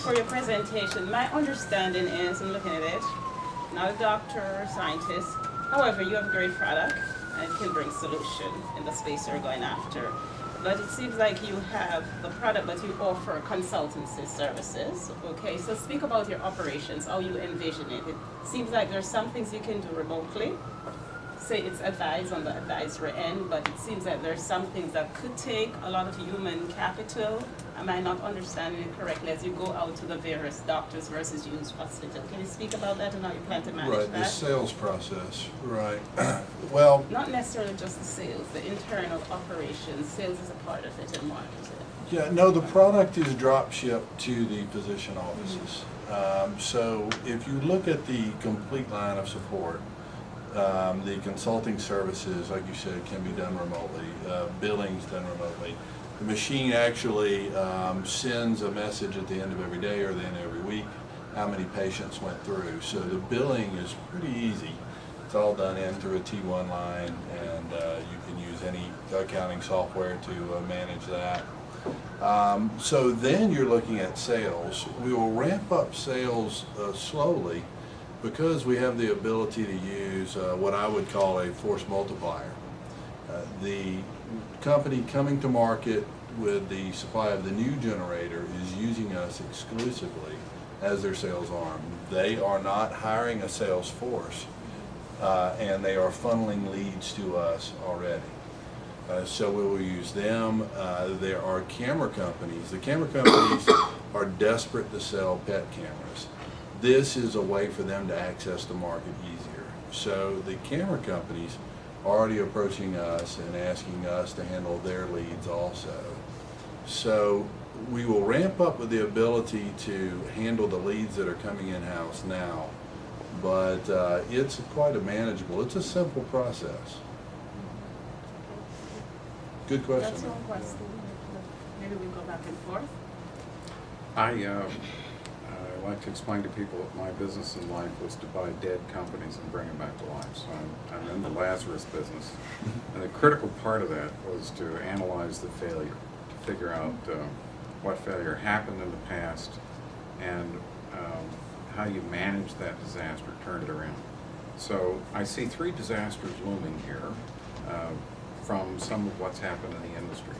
for your presentation. My understanding is, I'm looking at it, not a doctor or scientist. However, you have a great product and it can bring solution in the space you're going after. But it seems like you have the product, but you offer consultancy services. Okay, so speak about your operations, how you envision it. It seems like there's some things you can do remotely. Say it's advised on the advisory end, but it seems that there's some things that could take a lot of human capital. Am I not understanding it correctly as you go out to the various doctors versus use hospital? Can you speak about that and how you plan to manage Right, that? the sales process, right. Well, Not necessarily just the sales, the internal operations. Sales is a part of it and marketing. yeah, no, the product is drop shipped to the physician offices. So if you look at the complete line of support, the consulting services, like you said, can be done remotely. Billing's done remotely. The machine actually sends a message at the end of every day or the end of every week how many patients went through. So the billing is pretty easy. It's all done in through a T1 line, and you can use any accounting software to manage that. So then you're looking at sales. We will ramp up sales slowly, because we have the ability to use what I would call a force multiplier. The company coming to market with the supply of the new generator is using us exclusively as their sales arm. They are not hiring a sales force, and they are funneling leads to us already. So we will use them. There are camera companies. The camera companies are desperate to sell pet cameras. This is a way for them to access the market easier. So the camera companies are already approaching us and asking us to handle their leads also. So we will ramp up with the ability to handle the leads that are coming in-house now, but it's quite a manageable, it's a simple process. Good question. That's one question. Maybe we go back and forth. I like to explain to people that my business in life was to buy dead companies and bring them back to life. So I'm in the Lazarus business. And the critical part of that was to analyze the failure, to figure out what failure happened in the past and how you manage that disaster, turn it around. So I see three disasters looming here from some of what's happened in the industry.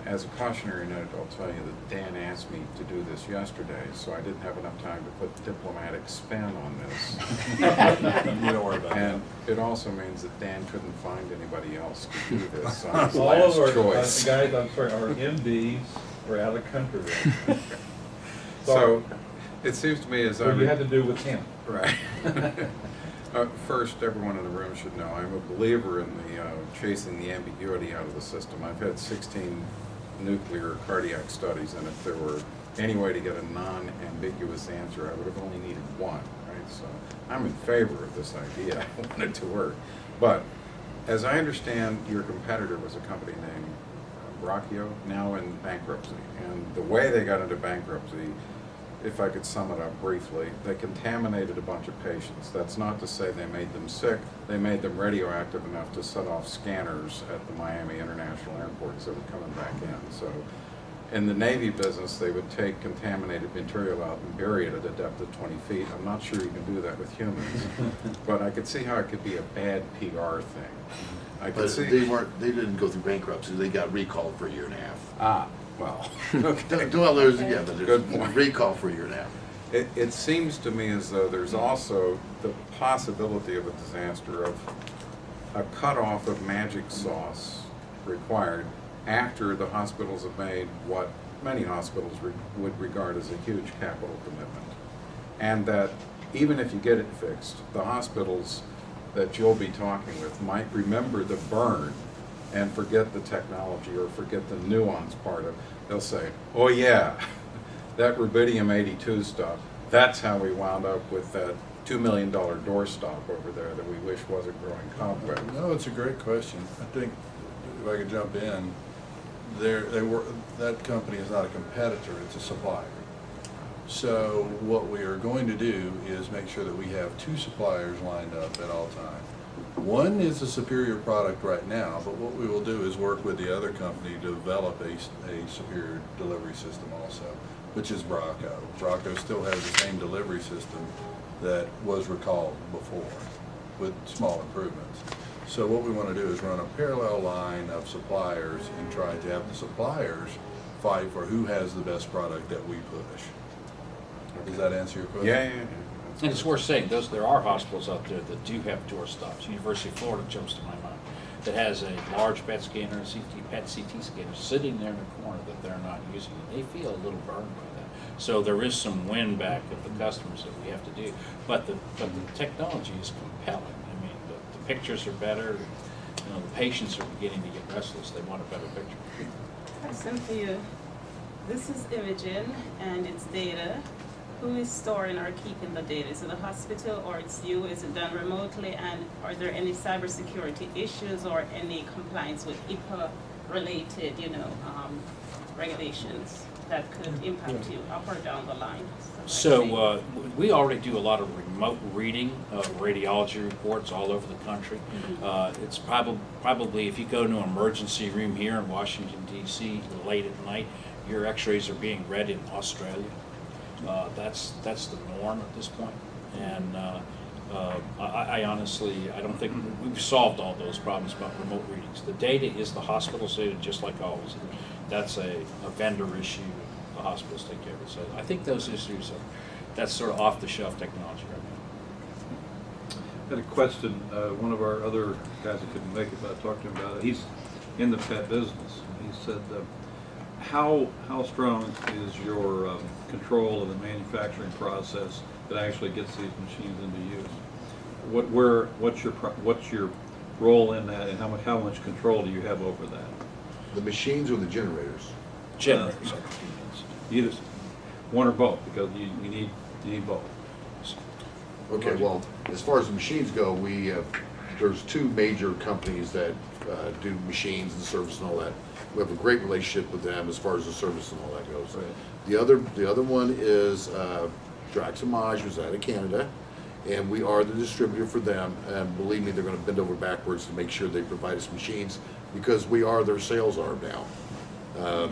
As a cautionary note, I'll tell you that Dan asked me to do this yesterday, so I didn't have enough time to put diplomatic spin on this. You don't worry about that. And it also means that Dan couldn't find anybody else to do this on his All last of our choice. guys, I'm sorry, our MDs were out of country. So it seems to me as though What you had to do with him. Right. First, everyone in the room should know I'm a believer in the chasing the ambiguity out of the system. I've had 16 nuclear cardiac studies, and if there were any way to get a non-ambiguous answer, I would have only needed one, right? So I'm in favor of this idea. I want it to work. But as I understand, your competitor was a company named Brachio, now in bankruptcy. And the way they got into bankruptcy, if I could sum it up briefly, they contaminated a bunch of patients. That's not to say they made them sick. They made them radioactive enough to set off scanners at the Miami International Airport so they were coming back in. So in the Navy business, they would take contaminated material out and bury it at a depth of 20 feet. I'm not sure you can do that with humans, but I could see how it could be a bad PR thing. I could But see. they didn't go through bankruptcy, they got recalled for a year and a half. Ah, well, okay. Well, there's, yeah, but Good there's point. recall for a year and a half. It seems to me as though there's also the possibility of a disaster of a cutoff of magic sauce required after the hospitals have made what many hospitals would regard as a huge capital commitment. And that even if you get it fixed, the hospitals that you'll be talking with might remember the burn and forget the technology or forget the nuance part of it. They'll say, oh yeah, that rubidium-82 stuff, that's how we wound up with that $2 million doorstop over there that we wish wasn't growing cobwebs. No, it's a great question. I think, if I could jump in, that company is not a competitor, it's a supplier. So what we are going to do is make sure that we have two suppliers lined up at all times. One is a superior product right now, but what we will do is work with the other company to develop a superior delivery system also. which is Bracco. Bracco still has the same delivery system that was recalled before with small improvements. So what we want to do is run a parallel line of suppliers and try to have the suppliers fight for who has the best product that we push. Does that answer your question? Yeah. And it's worth saying, there are hospitals out there that do have doorstops. University of Florida jumps to my mind, that has a large PET scanner, PET CT scanner sitting there in the corner that they're not using. They feel a little burned by that. So there is some win back of the customers that we have to do. But the technology is compelling. I mean, the pictures are better. You know, the patients are beginning to get restless. They want a better picture. Question for you. This is imaging and it's data. Who is storing or keeping the data? Is it the hospital or it's you? Is it done remotely? And are there any cybersecurity issues or any compliance with HIPAA related, regulations that could impact you up or down the line? So we already do a lot of remote reading of radiology reports all over the country. It's probably if you go to an emergency room here in Washington, D.C. late at night, your x-rays are being read in Australia. That's the norm at this point. And I honestly, I don't think we've solved all those problems about remote readings. The data is the hospital's data, just like always. That's a vendor issue. The hospitals take care of it. So I think those issues that's sort of off-the-shelf technology right now. I had a question. One of our other guys that couldn't make it, but I talked to him about it. He's in the pet business. He said, how strong is your control of the manufacturing process that actually gets these machines into use? What's your role in that, and how much control do you have over that? The machines or the generators? Generators. Either one or both, because you need both. Okay, well, as far as the machines go, there's two major companies that do machines and service and all that. We have a great relationship with them as far as the service and all that goes. Right. The other one is Draximage, who's out of Canada, and we are the distributor for them. And believe me, they're going to bend over backwards to make sure they provide us machines because we are their sales arm now.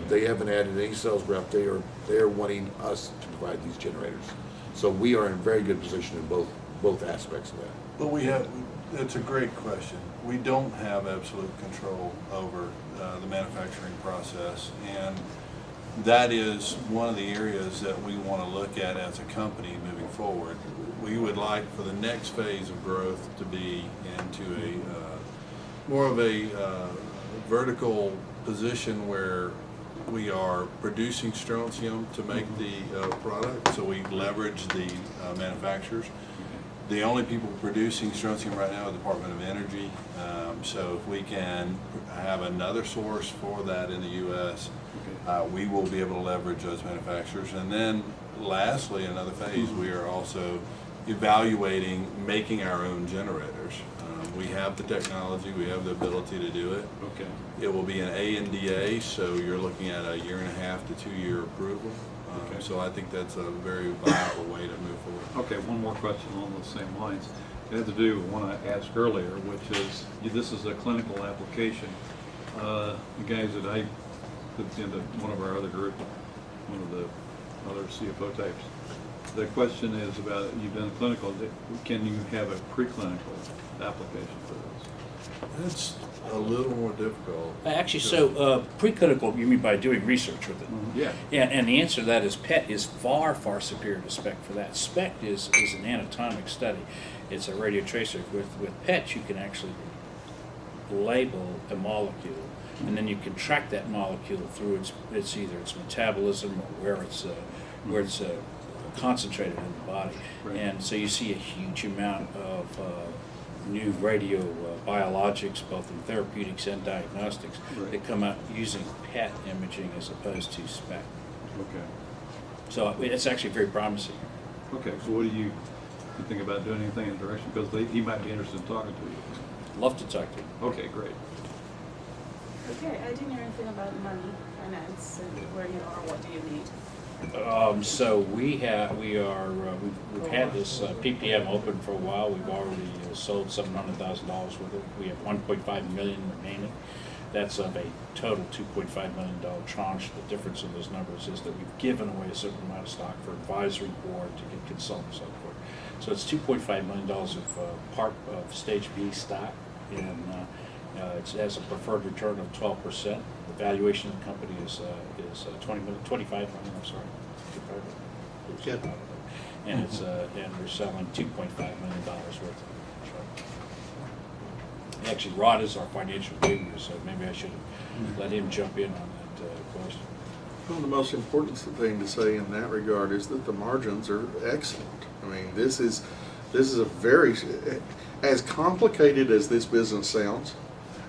They haven't added any sales rep. They are wanting us to provide these generators. So we are in a very good position in both aspects of that. But it's a great question. We don't have absolute control over the manufacturing process, and that is one of the areas that we want to look at as a company moving forward. We would like for the next phase of growth to be into a more of a vertical position where we are producing strontium to make the product, so we leverage the manufacturers. The only people producing strontium right now is the Department of Energy, so if we can have another source for that in the U.S., we will be able to leverage those manufacturers. And then lastly, another phase, we are also evaluating making our own generators. We have the technology, we have the ability to do it. Okay. It will be an ANDA, so you're looking at a 1.5 to 2 year approval. Okay. So I think that's a very viable way to move forward. Okay, one more question along those same lines. It had to do with one I asked earlier, which is, this is a clinical application. The guys that I put into one of our other group, one of the other CFO types, the question is about, you've done clinical, can you have a preclinical application for this? It's a little more difficult. Actually, so preclinical, you mean by doing research with it? Yeah. And the answer to that is PET is far, far superior to SPECT for that. SPECT is an anatomic study. It's a radio tracer. With PET, you can actually label a molecule, and then you can track that molecule through its either its metabolism or where it's concentrated in the body. Right. And so you see a huge amount of new radio biologics, both in therapeutics and diagnostics, Right. that come out using PET imaging as opposed to SPECT. Okay. So it's actually very promising. Okay, so what do you think about doing anything in the direction? Because he might be interested in talking to you. Love to talk to you. Okay, great. Okay, I didn't hear anything about money, finance, and where you are, what do you need? So we've had this PPM open for a while. We've already sold $700,000 worth of it. We have $1.5 million remaining. That's of a total $2.5 million tranche. The difference in those numbers is that we've given away a certain amount of stock for advisory board to get consultants on board. So it's $2.5 million of Stage B stock, and it has a preferred return of 12%. The valuation of the company is 25 million. I'm sorry, 25 million. And it's and we're selling $2.5 million worth of it. Actually, Rod is our financial guru, so maybe I should have let him jump in on that question. Well, the most important thing to say in that regard is that the margins are excellent. I mean, this is a very, as complicated as this business sounds,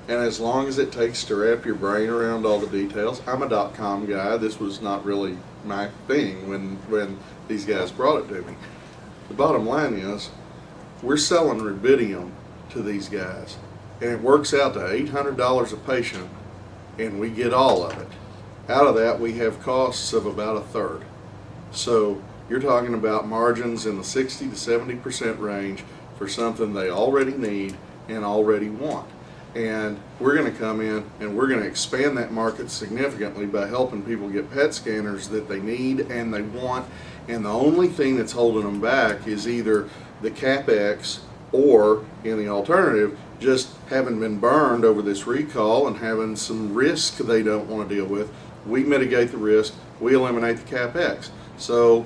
and as long as it takes to wrap your brain around all the details. I'm a .com guy. This was not really my thing when these guys brought it to me. The bottom line is, we're selling rubidium to these guys, and it works out to $800 a patient, and we get all of it. Out of that, we have costs of about a third. So you're talking about margins in the 60 to 70% range for something they already need and already want. And we're going to come in and we're going to expand that market significantly by helping people get PET scanners that they need and they want. And the only thing that's holding them back is either the CapEx or, in the alternative, just having been burned over this recall and having some risk they don't want to deal with. We mitigate the risk, we eliminate the CapEx. So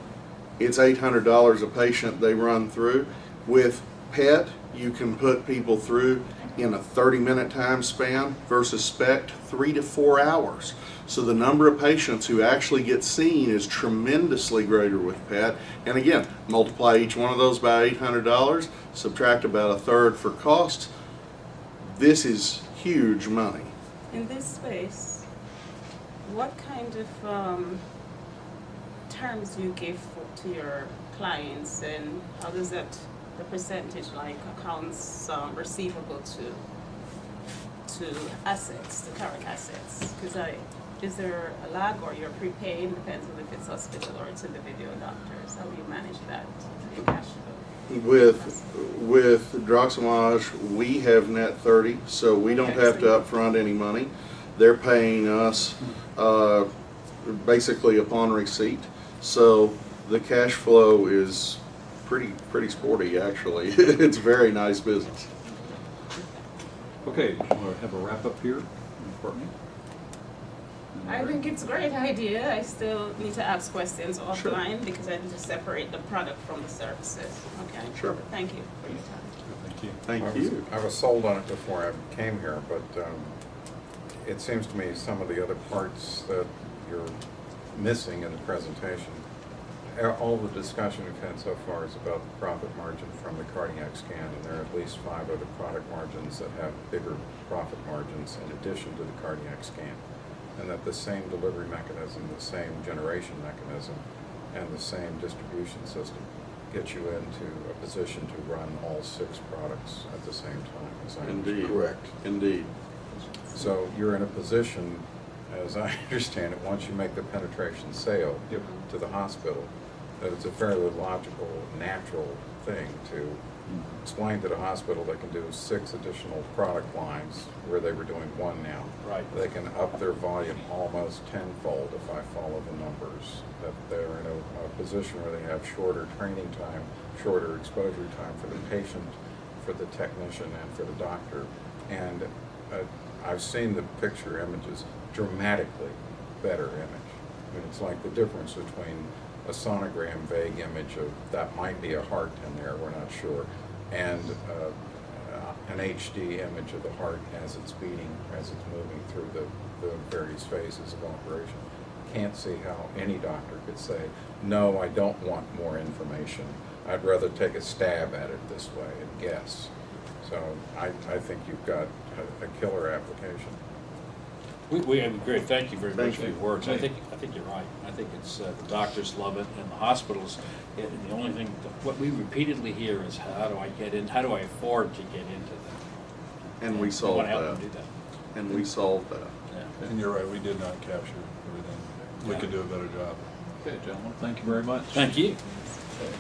it's $800 a patient they run through. With PET, you can put people through in a 30-minute time span versus SPECT 3 to 4 hours. So the number of patients who actually get seen is tremendously greater with PET. And again, multiply each one of those by $800, subtract about a third for costs. This is huge money. In this space, what kind of terms do you give to your clients, and how does that, the percentage, like accounts receivable to assets, the current assets? Because is there a lag, or you're prepaid? Depends on if it's hospital or it's individual doctors. How do you manage that in cash flow? With Droxamage, we have net 30, so we don't have to upfront any money. They're paying us basically upon receipt. So the cash flow is pretty sporty, actually. It's very nice business. Okay, we'll have a wrap up here, Courtney. I think it's a great idea. I still need to ask questions offline because I need to separate the product from the services. Okay. Sure. But thank you for your time. Thank you. Thank you. I was sold on it before I came here, but it seems to me some of the other parts that you're missing in the presentation, all the discussion we've had so far is about the profit margin from the cardiac scan, and there are at least 5 other product margins that have bigger profit margins in addition to the cardiac scan. And that the same delivery mechanism, the same generation mechanism, and the same distribution system gets you into a position to run all 6 products at the same time. As I Indeed. Correct. Indeed. So you're in a position, as I understand it, once you make the penetration sale to the hospital, that it's a fairly logical, natural thing to explain to the hospital they can do 6 additional product lines where they were doing 1 now. Right. They can up their volume almost tenfold if I follow the numbers. That they're in a position where they have shorter training time, shorter exposure time for the patient, for the technician, and for the doctor. And I've seen the picture images, dramatically better image. I mean, it's like the difference between a sonogram vague image of that might be a heart in there, we're not sure, and an HD image of the heart as it's beating, as it's moving through the various phases of operation. Can't see how any doctor could say, no, I don't want more information. I'd rather take a stab at it this way and guess. So I think you've got a killer application. We agree. Thank you very much Thank for you. your words. I think you're right. I think it's the doctors love it, and the hospitals. The only thing what we repeatedly hear is, how do I get in? How do I afford to get into that? And we we solved want to help that. them do that. And we solved that. Yeah. And you're right, we did not capture everything. We Yeah. could do a better job. Okay, gentlemen, thank you very much. Thank you. Okay.